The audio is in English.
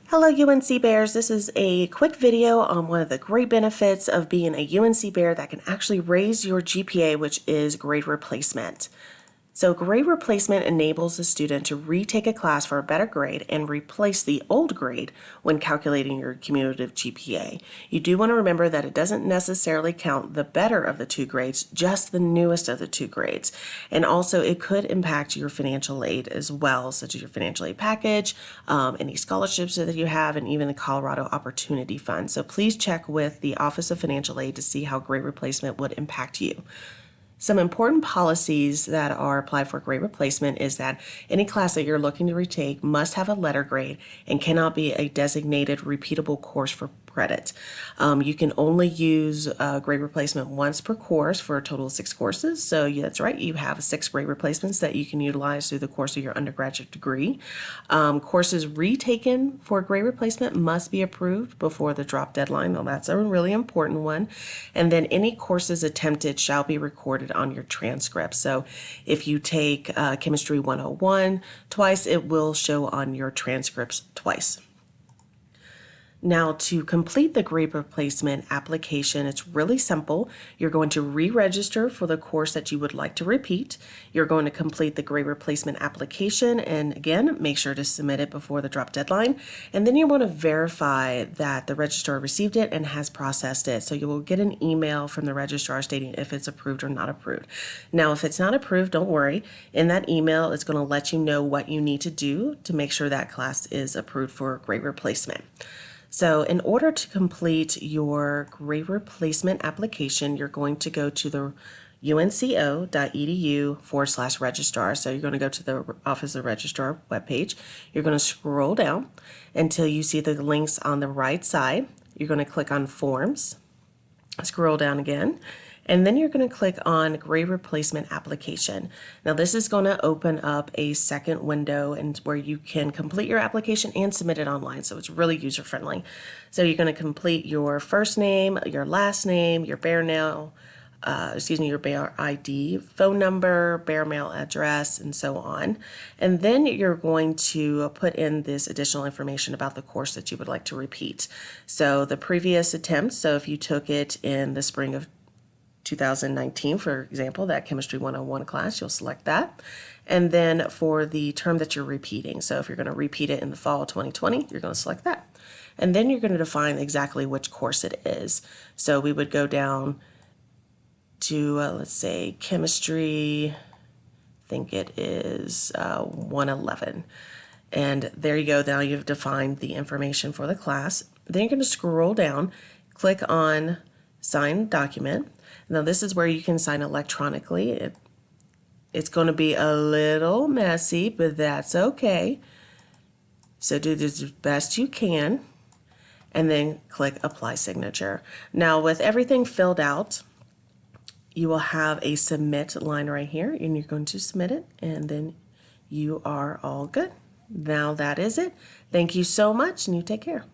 Hello UNC Bears, this is a quick video on one of the great benefits of being a UNC Bear that can actually raise your GPA, which is grade replacement. So grade replacement enables the student to retake a class for a better grade and replace the old grade when calculating your cumulative GPA. You do want to remember that it doesn't necessarily count the better of the two grades, just the newest of the two grades. And also it could impact your financial aid as well, such as your financial aid package, any scholarships that you have, and even the Colorado Opportunity Fund. So please check with the Office of Financial Aid to see how grade replacement would impact you. Some important policies that are applied for grade replacement is that any class that you're looking to retake must have a letter grade and cannot be a designated repeatable course for credit. You can only use grade replacement once per course for a total of 6 courses. So yeah, that's right, you have 6 grade replacements that you can utilize through the course of your undergraduate degree. Courses retaken for grade replacement must be approved before the drop deadline. Well, that's a really important one. And then any courses attempted shall be recorded on your transcript. So if you take Chemistry 101 twice, it will show on your transcripts twice. Now, to complete the grade replacement application, it's really simple. You're going to re-register for the course that you would like to repeat. You're going to complete the grade replacement application, and again, make sure to submit it before the drop deadline. And then you want to verify that the registrar received it and has processed it. So you will get an email from the registrar stating if it's approved or not approved. Now, if it's not approved, don't worry. In that email, it's going to let you know what you need to do to make sure that class is approved for grade replacement. So in order to complete your grade replacement application, you're going to go to the unco.edu/registrar. So you're going to go to the Office of Registrar webpage. You're going to scroll down until you see the links on the right side. You're going to click on Forms, scroll down again, and then you're going to click on Grade Replacement Application. Now this is going to open up a second window and where you can complete your application and submit it online, so it's really user friendly. So you're going to complete your first name, your last name, your Bear ID, phone number, Bear mail address, and so on. And then you're going to put in this additional information about the course that you would like to repeat. So the previous attempt, so if you took it in the spring of 2019, for example, that Chemistry 101 class, you'll select that. And then for the term that you're repeating, so if you're going to repeat it in the fall of 2020, you're going to select that. And then you're going to define exactly which course it is. So we would go down to, let's say, Chemistry, I think it is 111. And there you go, now you've defined the information for the class. Then you're going to scroll down, click on Sign Document. Now this is where you can sign electronically. It's going to be a little messy, but that's okay. So do this as best you can, and then click Apply Signature. Now with everything filled out, you will have a submit line right here, and you're going to submit it, and then you are all good. Now that is it. Thank you so much, and you take care.